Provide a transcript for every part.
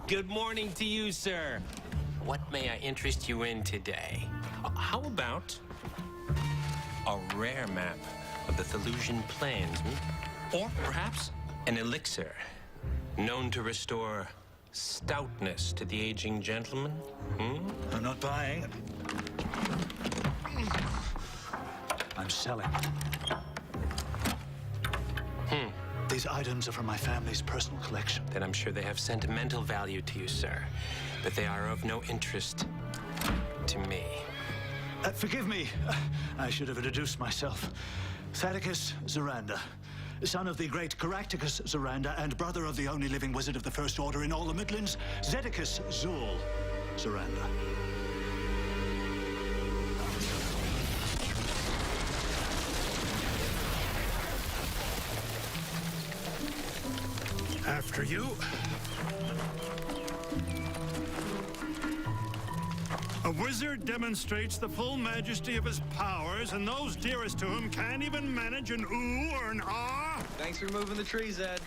Good morning to you, sir. What may I interest you in today? How about a rare map of the Thelusian Plains, or perhaps an elixir known to restore stoutness to the aging gentleman? I'm not buying. I'm selling. These items are from my family's personal collection. Then I'm sure they have sentimental value to you, sir. But they are of no interest to me. Forgive me. I should have introduced myself. Thaddeus Zoranda, son of the great Caractacus Zoranda and brother of the only living wizard of the First Order in all the Midlands, Zedicus Zul Zoranda. After you. A wizard demonstrates the full majesty of his powers, and those dearest to him can't even manage an ooh or an ah. Thanks for moving the trees, Ed.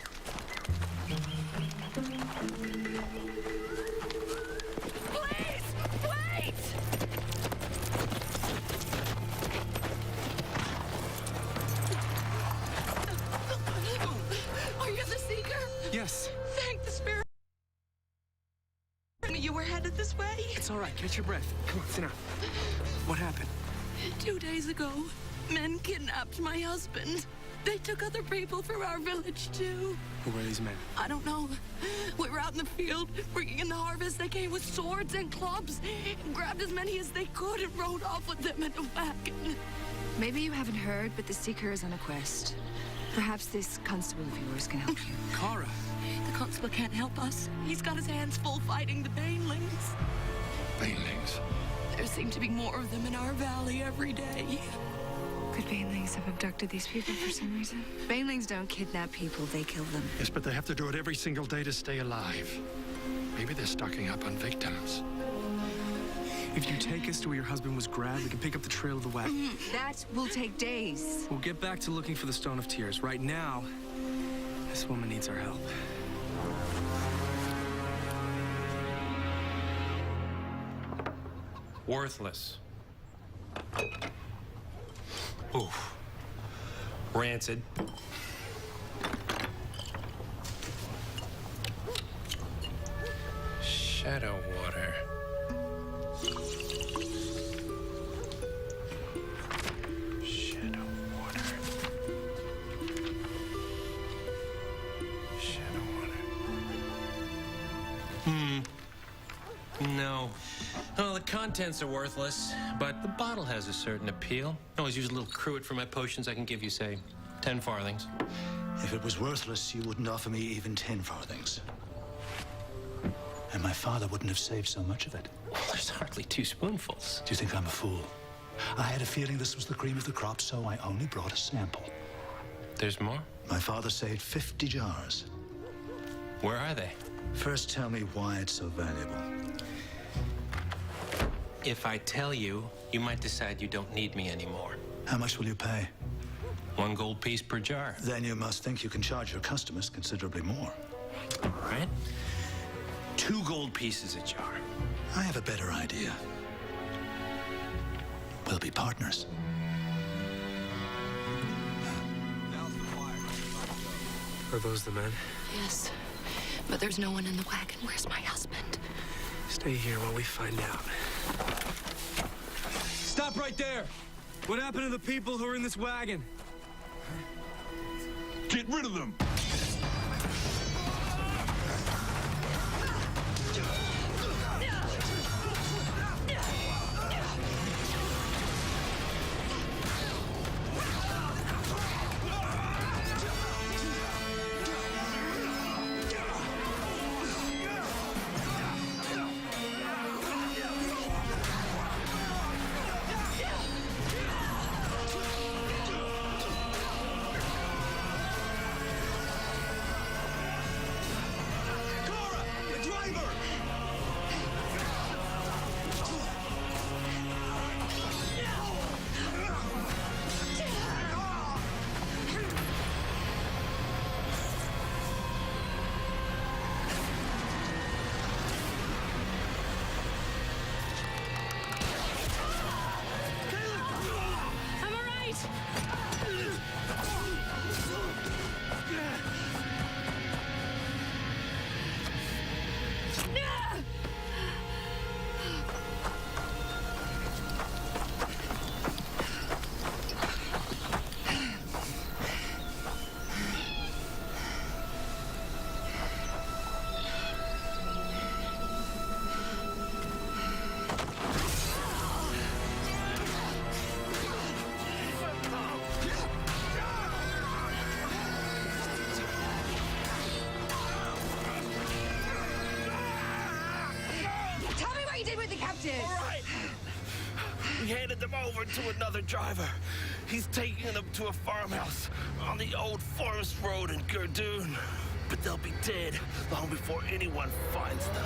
Please, wait! Are you the Seeker? Yes. Thank the Spirit. You were headed this way. It's all right. Catch your breath. Come on, sit down. What happened? 2 days ago, men kidnapped my husband. They took other people from our village, too. Who were these men? I don't know. We were out in the field, working in the harvest. They came with swords and clubs, and grabbed as many as they could and rode off with them in a wagon. Maybe you haven't heard, but the Seeker is on a quest. Perhaps this constable of yours can help you. Kara. The constable can't help us. He's got his hands full fighting the banelings. Banelings? There seem to be more of them in our valley every day. Could banelings have abducted these people for some reason? Banelings don't kidnap people, they kill them. Yes, but they have to do it every single day to stay alive. Maybe they're stocking up on victims. If you take us to where your husband was grabbed, we can pick up the trail of the wagon. That will take days. We'll get back to looking for the Stone of Tears. Right now, this woman needs our help. Worthless. Oof. Rancid. Shadow water. Shadow water. Shadow water. No. Well, the contents are worthless, but the bottle has a certain appeal. I always use a little cruet for my potions. I can give you, say, 10 farthings. If it was worthless, you wouldn't offer me even 10 farthings. And my father wouldn't have saved so much of it. Well, there's hardly 2 spoonfuls. Do you think I'm a fool? I had a feeling this was the cream of the crop, so I only brought a sample. There's more? My father saved 50 jars. Where are they? First, tell me why it's so valuable. If I tell you, you might decide you don't need me anymore. How much will you pay? 1 gold piece per jar. Then you must think you can charge your customers considerably more. All right. 2 gold pieces a jar. I have a better idea. We'll be partners. Are those the men? Yes, but there's no one in the wagon. Where's my husband? Stay here while we find out. Stop right there! What happened to the people who were in this wagon? Get rid of them! distracted. All right. We handed them over to another driver. He's taking them to a farmhouse on the old forest road in Gurdoon. But they'll be dead long before anyone finds them.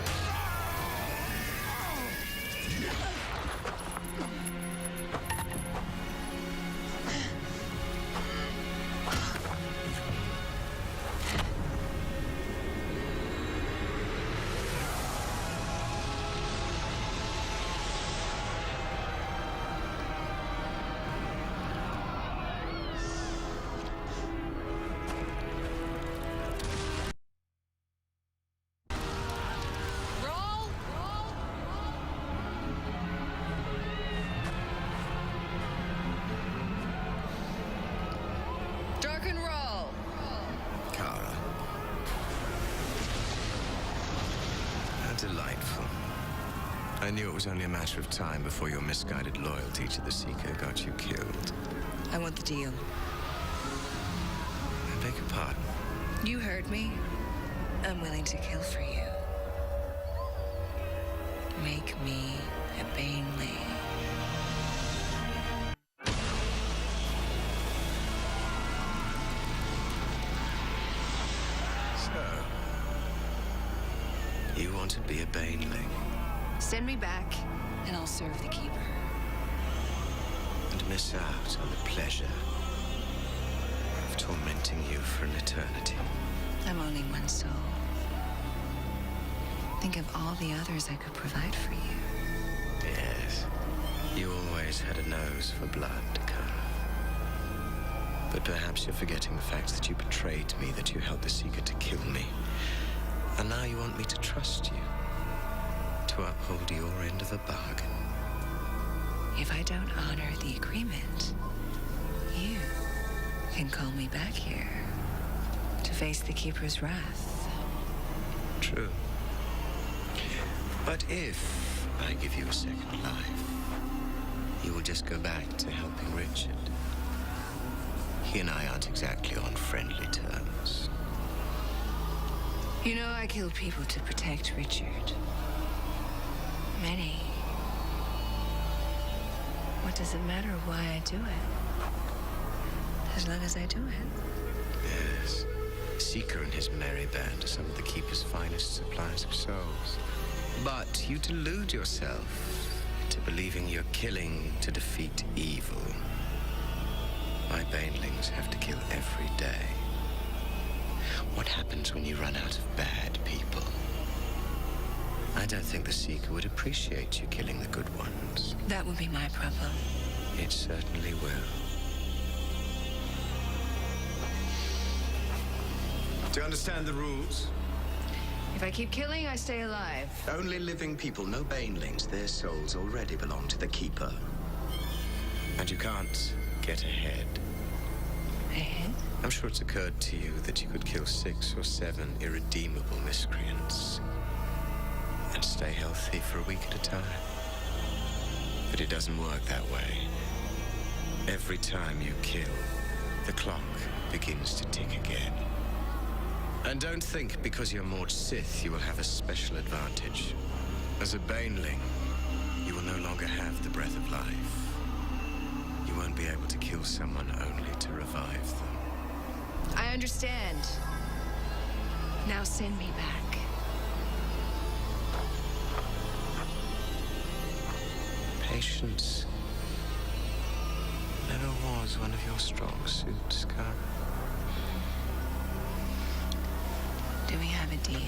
Roll! Dark and roll. Kara. How delightful. I knew it was only a matter of time before your misguided loyalty to the Seeker got you killed. I want the deal. I beg your pardon. You heard me. I'm willing to kill for you. Make me a Bainley. So, you want to be a Baneling Send me back, and I'll serve the Keeper. and miss out on the pleasure of tormenting you for an eternity. I'm only one soul. Think of all the others I could provide for you. Yes, you always had a nose for blood, Kara. But perhaps you're forgetting the fact that you betrayed me, that you helped the Seeker to kill me. And now you want me to trust you, to uphold your end of the bargain. If I don't honor the agreement, you can call me back here to face the Keeper's wrath. True. But if I give you a second life, you will just go back to helping Richard. He and I aren't exactly on friendly terms. You know, I killed people to protect Richard. Many. What does it matter why I do it? As long as I do it. Yes. Seeker and his merry band are some of the Keeper's finest suppliers of souls. But you delude yourself into believing you're killing to defeat evil. My banelings have to kill every day. What happens when you run out of bad people? I don't think the Seeker would appreciate you killing the good ones. That would be my problem. It certainly will. Do you understand the rules? If I keep killing, I stay alive. Only living people, no banelings. Their souls already belong to the Keeper. And you can't get ahead. Ahead? I'm sure it's occurred to you that you could kill 6 or 7 irredeemable miscreants and stay healthy for a week at a time. But it doesn't work that way. Every time you kill, the clock begins to tick again. And don't think because you're more Sith you will have a special advantage. As a Baneling, you will no longer have the breath of life. You won't be able to kill someone only to revive them. I understand. Now send me back. Patience never was one of your strong suits, Kara. Do we have a deal?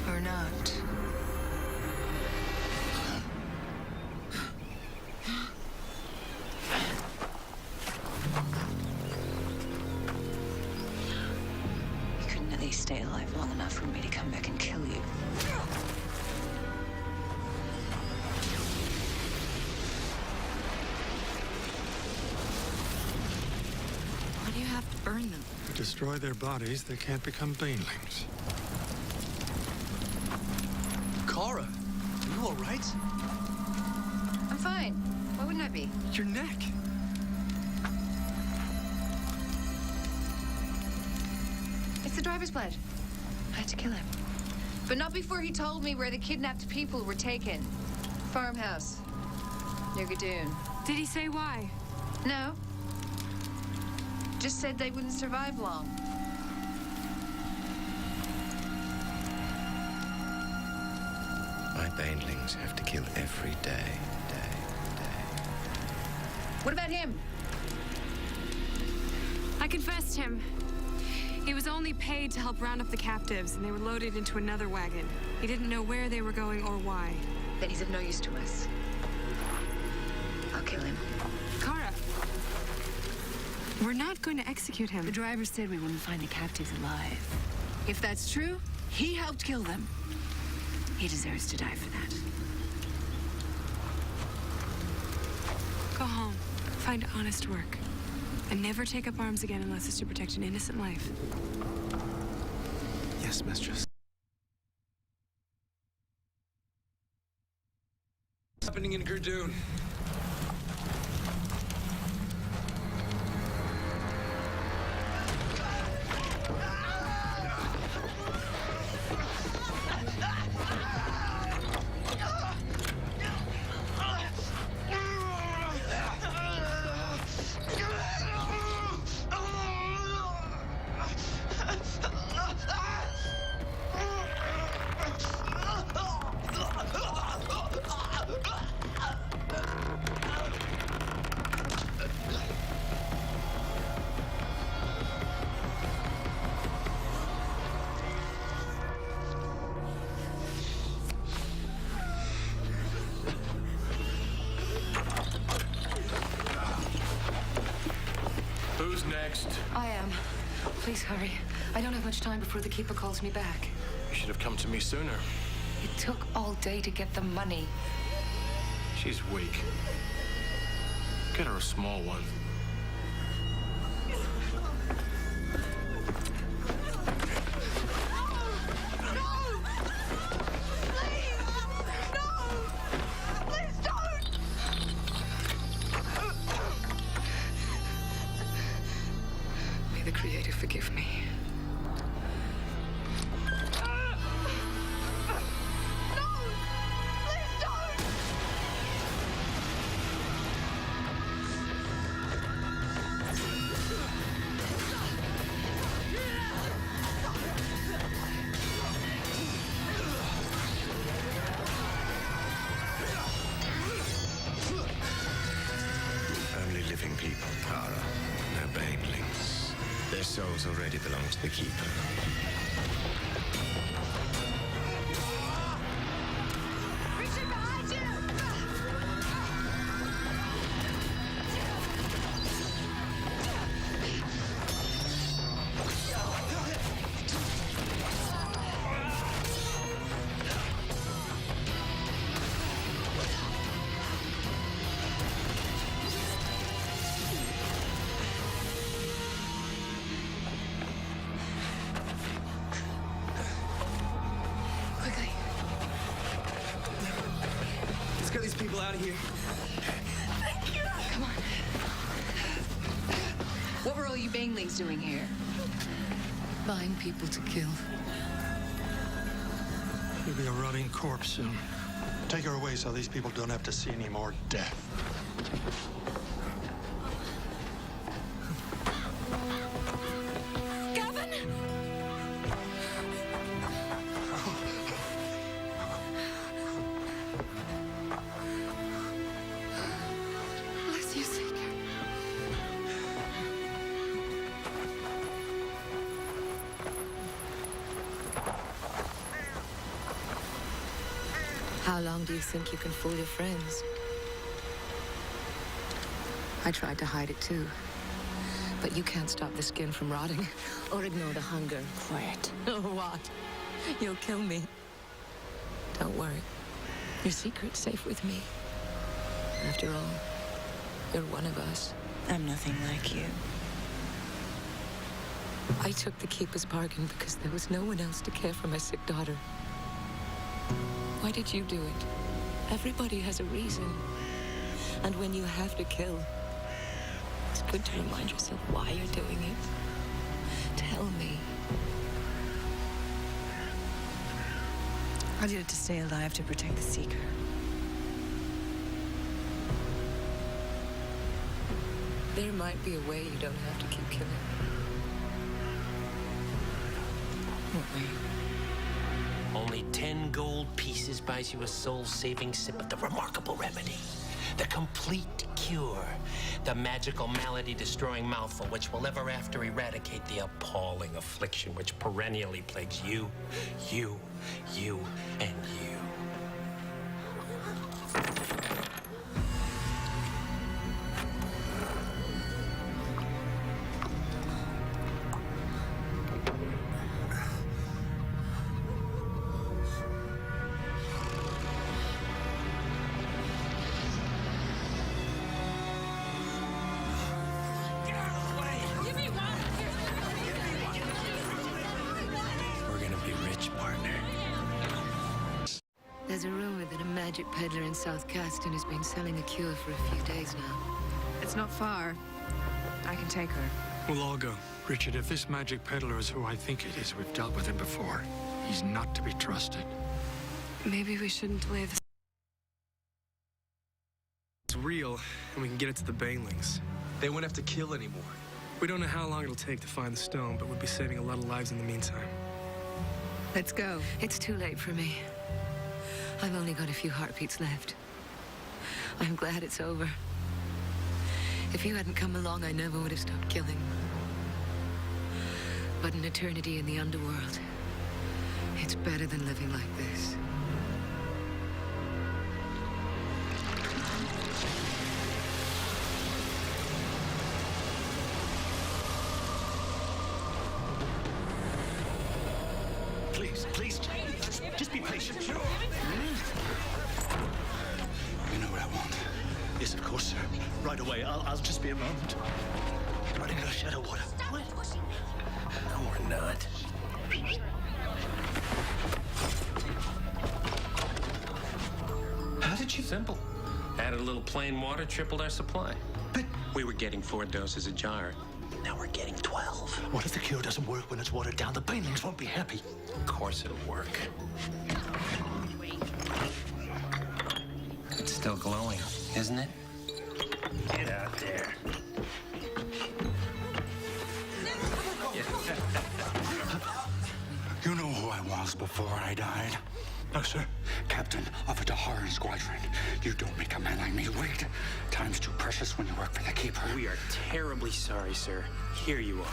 Or not? You couldn't at least stay alive long enough for me to come back and kill you. Why do you have to burn them? Destroy their bodies, they can't become banelings. Kara, are you all right? I'm fine. Why wouldn't I be? Your neck. It's the driver's blood. I had to kill him. But not before he told me where the kidnapped people were taken. Farmhouse. Near Gadoon. Did he say why? No. Just said they wouldn't survive long. My banelings have to kill every day. What about him? I confessed him. He was only paid to help round up the captives, and they were loaded into another wagon. He didn't know where they were going or why. Then he's of no use to us. I'll kill him. Kara, we're not going to execute him. The driver said we wouldn't find the captives alive. If that's true, he helped kill them. He deserves to die for that. Go home. Find honest work. And never take up arms again unless it's to protect an innocent life. Yes, mistress. What's happening in Gardoon? Who's next? I am. Please hurry. I don't have much time before the Keeper calls me back. You should have come to me sooner. It took all day to get the money. She's weak. Get her a small one. May the Creator forgive me. Only living people, Kara. No banelings. Their souls already belong to the Keeper. Richard, behind you! Quickly. Let's get these people out of here. Come on. What were all you banelings doing here? Buying people to kill. You'll be a rotting corpse soon. Take her away so these people don't have to see any more death. Gavin! Bless you, Savior. How long do you think you can fool your friends? I tried to hide it too. But you can't stop the skin from rotting or ignore the hunger. Quiet. Oh, what? You'll kill me. Don't worry. Your secret's safe with me. After all, you're one of us. I'm nothing like you. I took the Keeper's bargain because there was no one else to care for my sick daughter. Why did you do it? Everybody has a reason. And when you have to kill, it's good to remind yourself why you're doing it. Tell me. I did it to stay alive, to protect the Seeker. There might be a way you don't have to keep killing. What way? Only 10 gold pieces buys you a soul-saving sip of the remarkable remedy. The complete cure. The magical malady-destroying mouthful which will ever after eradicate the appalling affliction which perennially plagues you, and you. We're gonna be rich, partner. There's a rumor that a magic peddler in South Caston has been selling a cure for a few days now. It's not far. I can take her. We'll all go. Richard, if this magic peddler is who I think it is, we've dealt with him before. He's not to be trusted. Maybe we shouldn't delay this. It's real, and we can get it to the Banelings. They won't have to kill anymore. We don't know how long it'll take to find the stone, but we'll be saving a lot of lives in the meantime. Let's go. It's too late for me. I've only got a few heartbeats left. I'm glad it's over. If you hadn't come along, I never would have stopped killing. But an eternity in the underworld, it's better than living like this. Please, just be patient. Sure. You know what I want? Yes, of course, sir. Right away. I'll just be a moment. Running out of shadow water. No, we're not. How did you? Simple. Added a little plain water, tripled our supply. But We were getting 4 doses a jar. Now we're getting 12. what if the cure doesn't work when it's watered down? The Banelings won't be happy. Of course it'll work. It's still glowing, isn't it? Get out there. You know who I was before I died? No, sir. Captain of a Daharan squadron. You don't make a man like me wait. Time's too precious when you work for the Keeper. We are terribly sorry, sir. Here you are.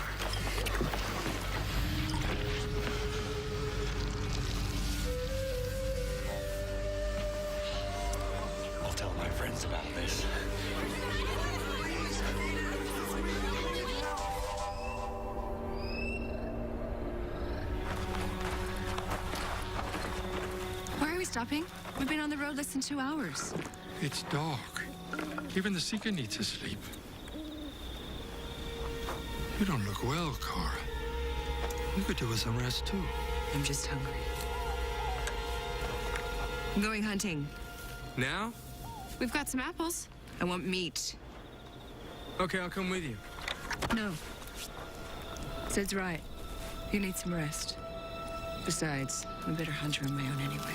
I'll tell my friends about this. Why are we stopping? We've been on the road less than 2 hours. It's dark. Even the Seeker needs to sleep. You don't look well, Cara. You could do with some rest, too. I'm just hungry. I'm going hunting. Now? We've got some apples. I want meat. Okay, I'll come with you. No. Sid's right. You need some rest. Besides, I'm a better hunter on my own anyway.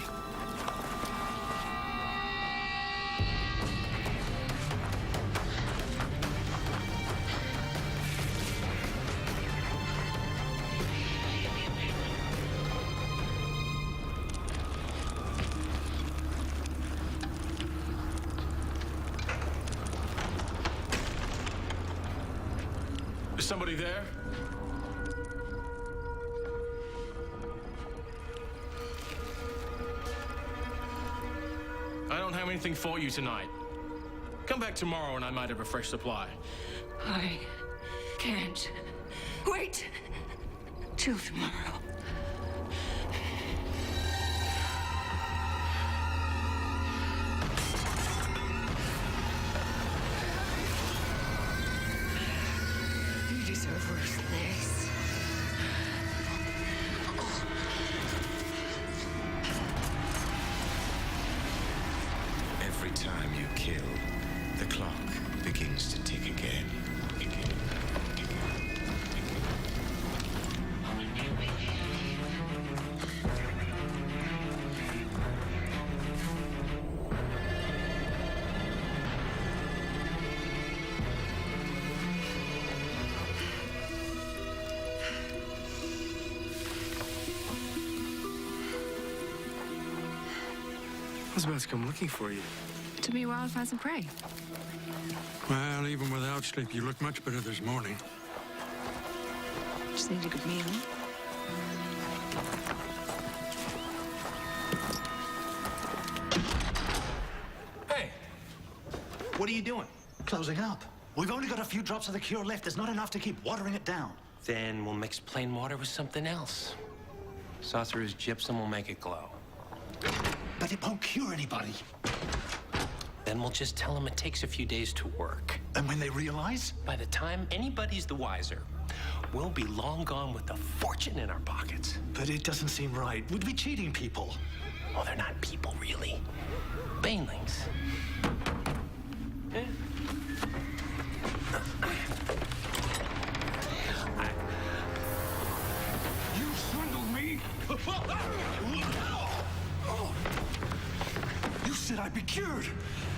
Is somebody there? I don't have anything for you tonight. Come back tomorrow and I might have a fresh supply. I can't wait till tomorrow. You deserve worse than this. Every time you kill, the clock begins to tick again. was about to come looking for you. To be wild, find some prey. Well, even without sleep, you look much better this morning. Just need a good meal. Hey, what are you doing? Closing up. We've only got a few drops of the cure left. There's not enough to keep watering it down. Then we'll mix plain water with something else. Sorcerer's gypsum will make it glow. But it won't cure anybody. Then we'll just tell them it takes a few days to work. And when they realize? By the time anybody's the wiser, we'll be long gone with a fortune in our pockets. But it doesn't seem right. We'd be cheating people. Oh, they're not people, really. Banelings. Eh? You swindled me! You said I'd be cured,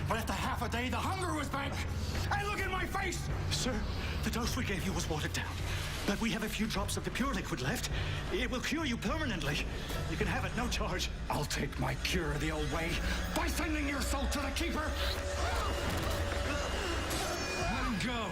but after half a day, the hunger was back. And look at my face! Sir, the dose we gave you was watered down. But we have a few drops of the pure liquid left. It will cure you permanently. You can have it, no charge. I'll take my cure the old way by sending your soul to the Keeper. Let him go.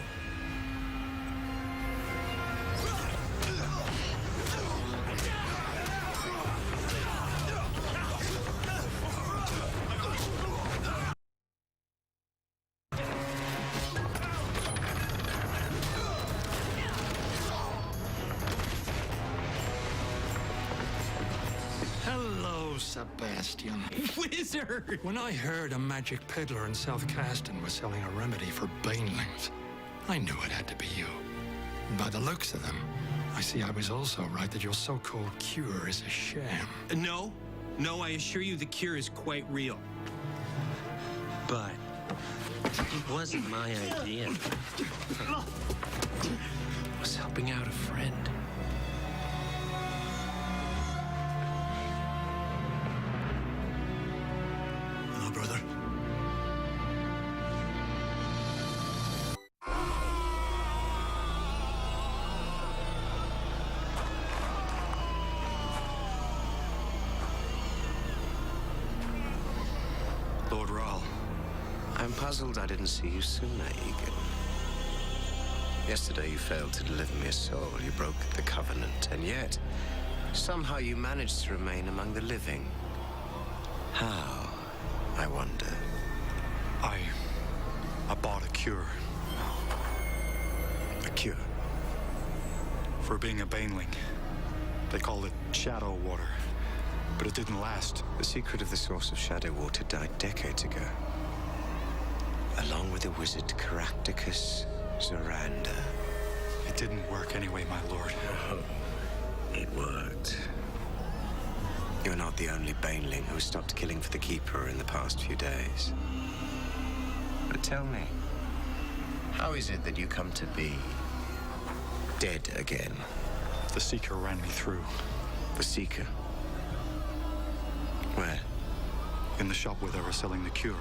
Hello, Sebastian. Wizard! When I heard a magic peddler in South Caston was selling a remedy for banelings, I knew it had to be you. By the looks of them, I see I was also right that your so-called cure is a sham. No, I assure you the cure is quite real. But it wasn't my idea. It was helping out a friend. Hello, brother. Lord Rahl, I'm puzzled I didn't see you sooner, Egan. Yesterday you failed to deliver me a soul. You broke the covenant, and yet somehow you managed to remain among the living. How, I wonder? I bought a cure. A cure? For being a baneling. They call it shadow water. But it didn't last. The secret of the source of shadow water died decades ago. Along with the wizard Caractacus Zoranda. It didn't work anyway, my lord. Oh, it worked. You're not the only baneling who stopped killing for the Keeper in the past few days. But tell me, how is it that you come to be dead again? The Seeker ran me through. The Seeker? Where? In the shop where they were selling the cure.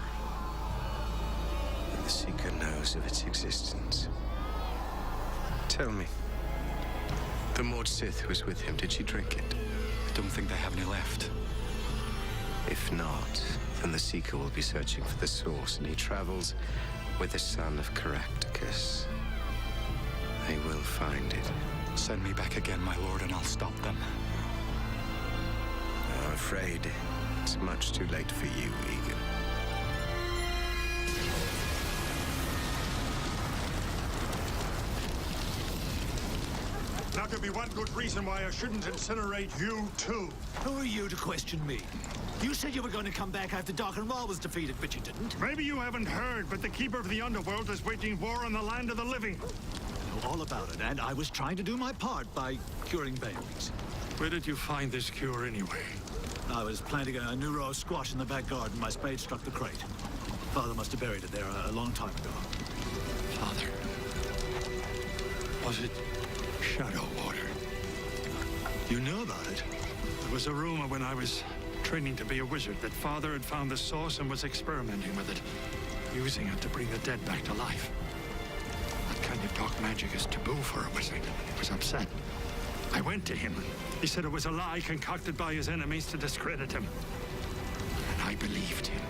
And the Seeker knows of its existence. Tell me, the Maud Sith who was with him, did she drink it? I don't think they have any left. If not, then the Seeker will be searching for the source, and he travels with the son of Caractacus. They will find it. Send me back again, my lord, and I'll stop them. I'm afraid it's much too late for you, Egan. Now could be one good reason why I shouldn't incinerate you, too. Who are you to question me? You said you were going to come back after Dark and Rahl was defeated, but you didn't. Maybe you haven't heard, but the Keeper of the Underworld is waging war on the land of the living. I know all about it, and I was trying to do my part by curing banelings. Where did you find this cure anyway? I was planting a new row of squash in the back garden. My spade struck the crate. Father must have buried it there a long time ago. Father. Was it shadow water? You knew about it? There was a rumor when I was training to be a wizard that Father had found the source and was experimenting with it, using it to bring the dead back to life. That kind of dark magic is taboo for a wizard. He was upset. I went to him. He said it was a lie concocted by his enemies to discredit him. And I believed him.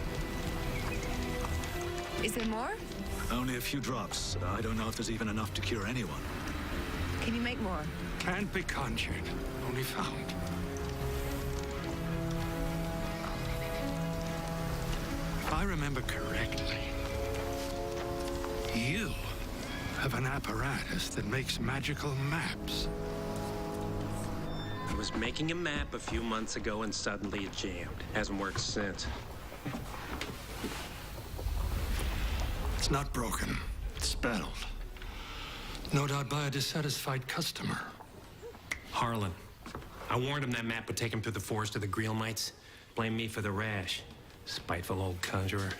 Is there more? Only a few drops. I don't know if there's even enough to cure anyone. Can you make more? Can't be conjured, only found. If I remember correctly, you have an apparatus that makes magical maps. I was making a map a few months ago and suddenly it jammed. Hasn't worked since. It's not broken. It's spelled. No doubt by a dissatisfied customer. Harlan. I warned him that map would take him through the forest of the Greelmites. Blame me for the rash. Spiteful old conjurer.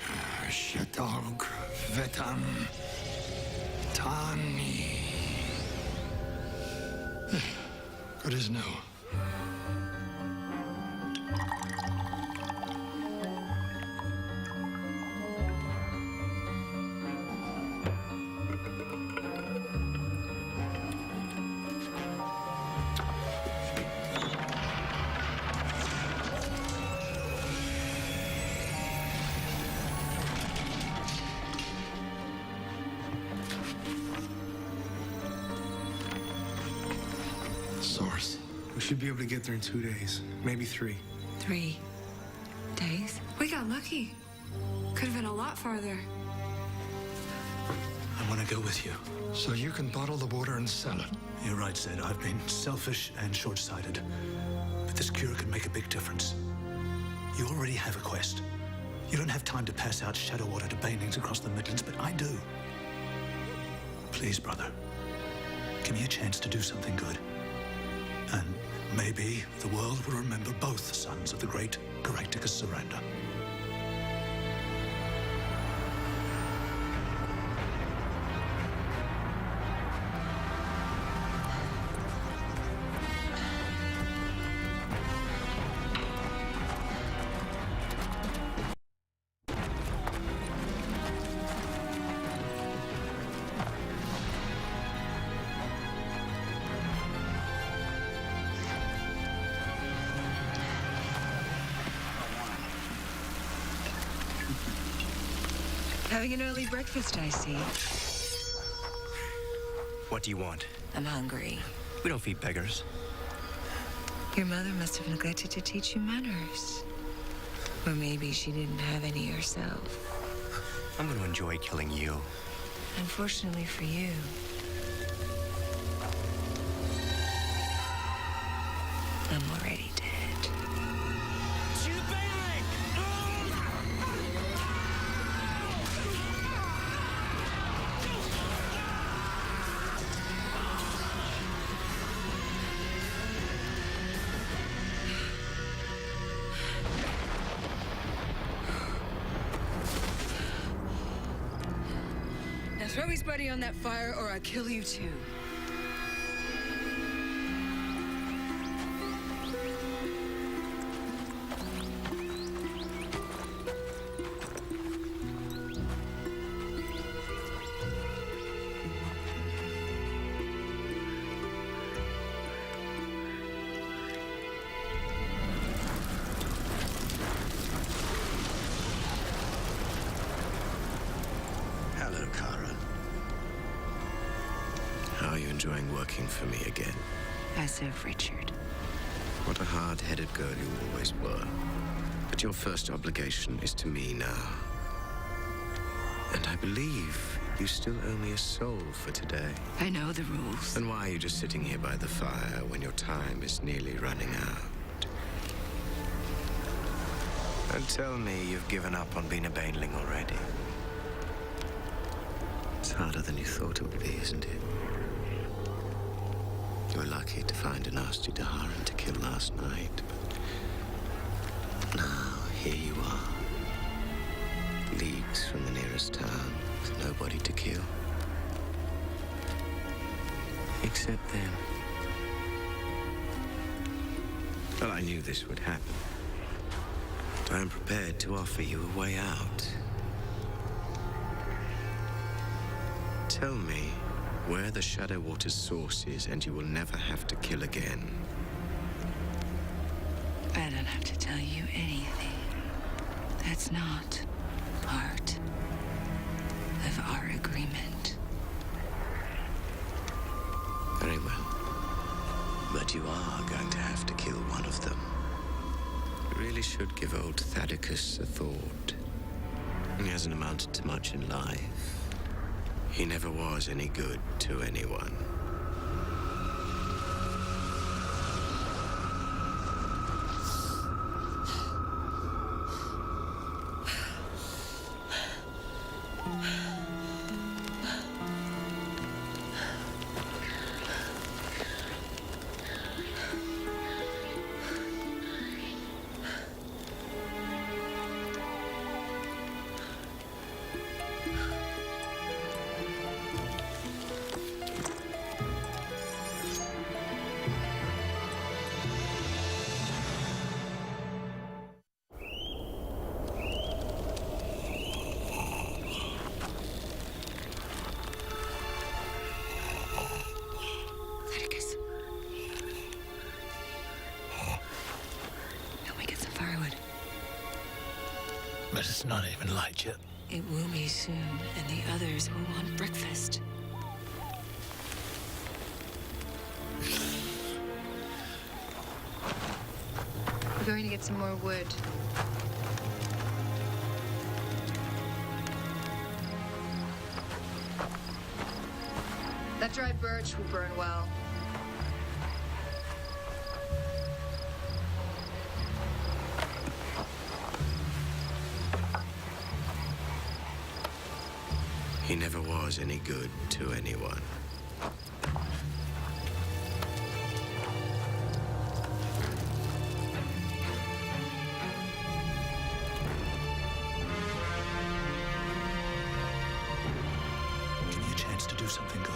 Shatog Vetam Tani. Good as new. Source. We should be able to get there in 2 days, maybe 3. 3 days? We got lucky. Could have been a lot farther. I want to go with you. So you can bottle the water and sell it. You're right, Sid. I've been selfish and short-sighted. But this cure could make a big difference. You already have a quest. You don't have time to pass out shadow water to banelings across the Midlands, but I do. Please, brother. Give me a chance to do something good. And maybe the world will remember both sons of the great Caractacus Zoranda. Having an early breakfast, I see. What do you want? I'm hungry. We don't feed beggars. Your mother must have neglected to teach you manners. Or maybe she didn't have any herself. I'm going to enjoy killing you. Unfortunately for you. I'm already dead. Throw his body on that fire or I'll kill you too. Hello, Kara. How are you enjoying working for me again? As of Richard. What a hard-headed girl you always were. But your first obligation is to me now. And I believe you still owe me a soul for today. I know the rules. Then why are you just sitting here by the fire when your time is nearly running out? And tell me you've given up on being a baneling already. It's harder than you thought it would be, isn't it? You were lucky to find a nasty Daharan to kill last night, but now here you are, leagues from the nearest town, with nobody to kill. Except them. Well, I knew this would happen. I am prepared to offer you a way out. Tell me where the Shadow Water's source is, and you will never have to kill again. I don't have to tell you anything. That's not part our agreement. Very well. But you are going to have to kill one of them. You really should give old Thaddeus a thought. He hasn't amounted to much in life. He never was any good to anyone. But it's not even light yet. It will be soon, and the others will want breakfast. We're going to get some more wood. That dry birch will burn well. He never was any good to anyone. Give me a chance to do something good.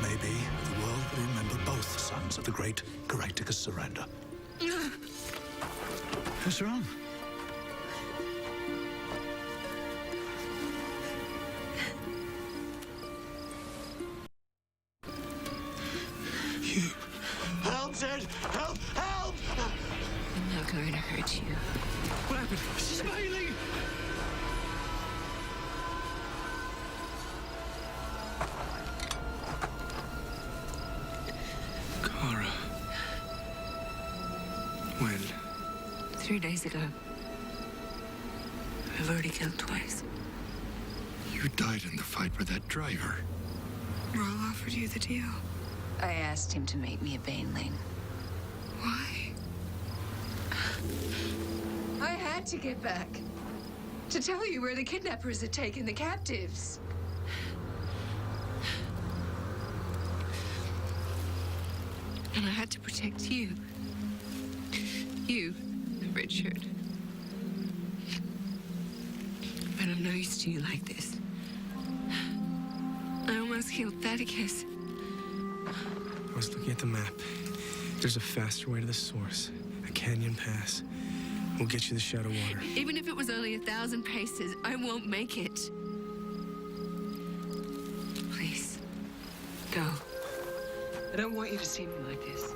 Maybe the world will remember both sons of the great Caractacus Zoranda. What's wrong? Help, Zed! Help! Help! I'm not going to hurt you. What happened? She's failing! Kara. When? 3 days ago. I've already killed twice. You died in the fight with that driver. Roll offered you the deal. I asked him to make me a baneling. Why? I had to get back. To tell you where the kidnappers had taken the captives. And I had to protect you. You, Richard. But I'm no use to you like this. I almost killed Thaddeus. I was looking at the map. There's a faster way to the source. A canyon pass. We'll get you the shadow water. Even if it was only 1,000 paces, I won't make it. Please, go. I don't want you to see me like this.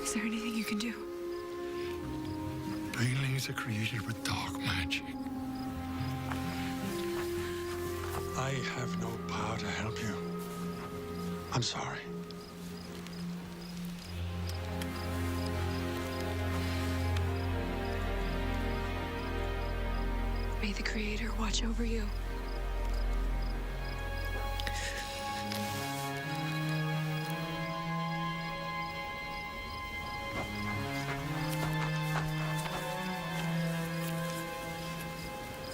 Is there anything you can do? Banelings are created with dark magic. I have no power to help you. I'm sorry. May the Creator watch over you.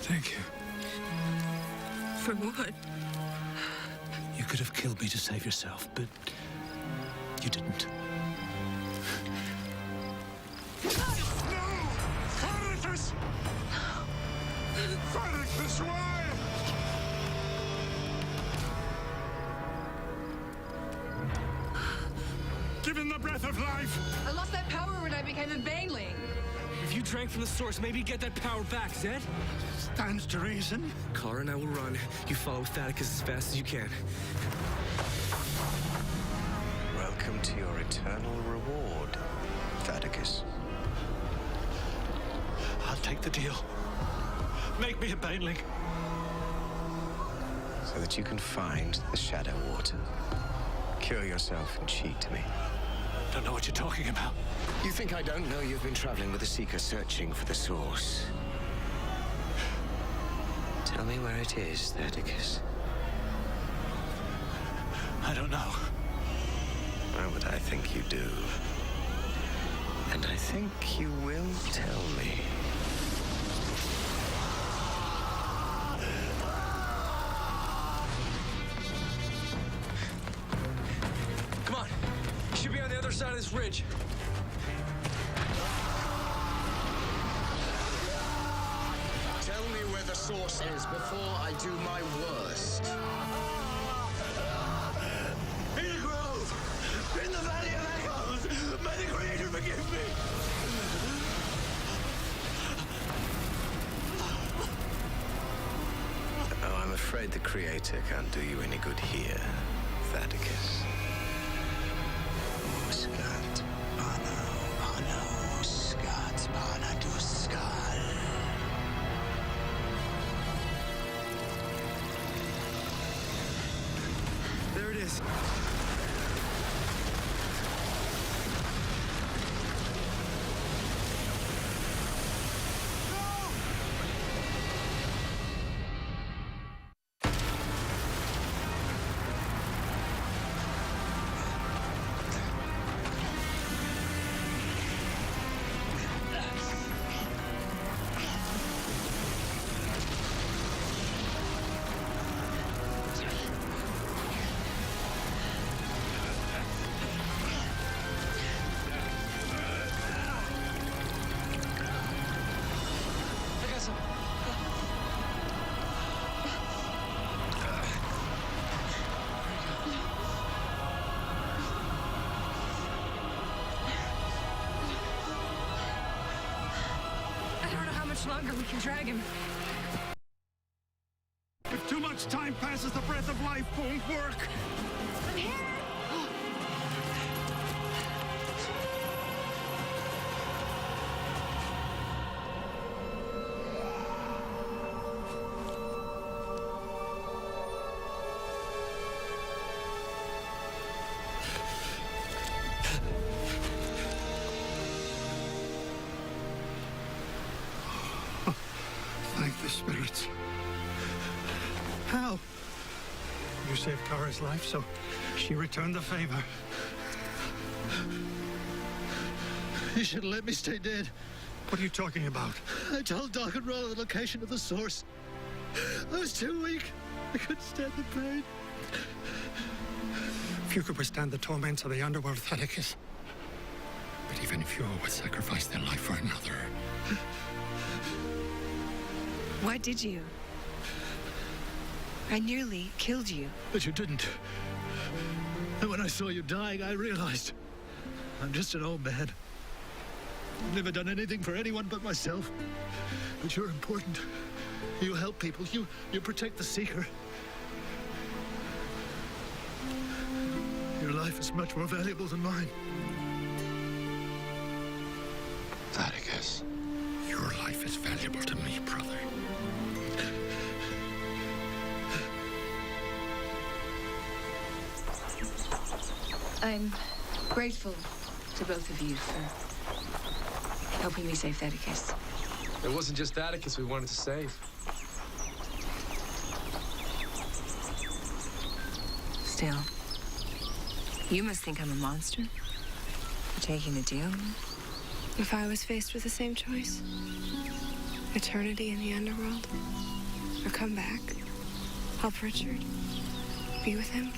Thank you. For what? You could have killed me to save yourself, but you didn't. No! Thaddeus! Thaddeus, why? Give him the breath of life! I lost that power when I became a baneling. If you drank from the source, maybe you get that power back, Zed? Stands to reason. Kara and I will run. You follow Thaddeus as fast as you can. Welcome to your eternal reward, Thaddeus. I'll take the deal. Make me a baneling. So that you can find the shadow water, cure yourself and cheat me. Don't know what you're talking about. You think I don't know you've been traveling with a seeker searching for the source? Tell me where it is, Thaddeus. I don't know. Well, but I think you do. And I think you will tell me. Come on. You should be on the other side of this ridge. Tell me where the source is before I do my worst. In a grove! In the Valley of Echoes! May the Creator forgive me! Oh, I'm afraid the Creator can't do you any good here, Thaddeus. Skat, Pano, Skat, Pana, Duskal. There it is. Longer we can drag him. If too much time passes, the breath of life won't work. I'm here! Thank the spirits. How? You saved Kara's life, so she returned the favor. You should have let me stay dead. What are you talking about? I told Doc and Roll the location of the source. I was too weak. I couldn't stand the pain. If you could withstand the torments of the underworld, Thaddeus. But even fewer would sacrifice their life for another. Why did you? I nearly killed you. But you didn't. And when I saw you dying, I realized I'm just an old man. I've never done anything for anyone but myself. But you're important. You help people. You protect the Seeker. Your life is much more valuable than mine. Thaddeus, your life is valuable to me, brother. I'm grateful to both of you for helping me save Thaddeus. It wasn't just Thaddeus we wanted to save. Still, you must think I'm a monster for taking the deal. If I was faced with the same choice, eternity in the underworld, or come back, help Richard, be with him,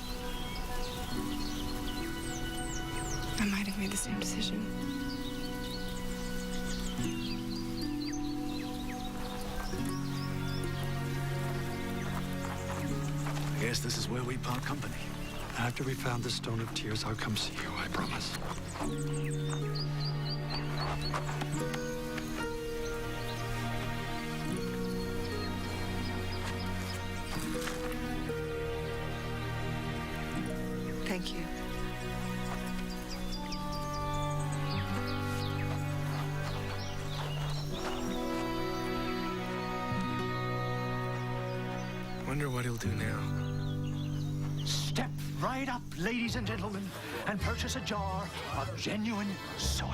I might have made the same decision. I guess this is where we part company. After we found the Stone of Tears, I'll come see you, I promise. Thank you. Wonder what he'll do now. Step right up, ladies and gentlemen, and purchase a jar of genuine soil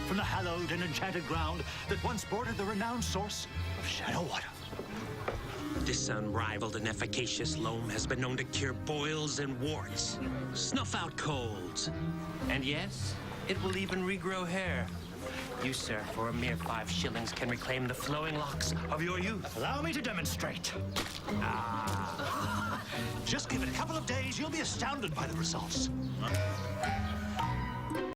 from the hallowed and enchanted ground that once bordered the renowned source of shadow water. This unrivaled and efficacious loam has been known to cure boils and warts, snuff out colds. And yes, it will even regrow hair. You, sir, for a mere 5 shillings, can reclaim the flowing locks of your youth. Allow me to demonstrate. Just give it a couple of days, you'll be astounded by the results.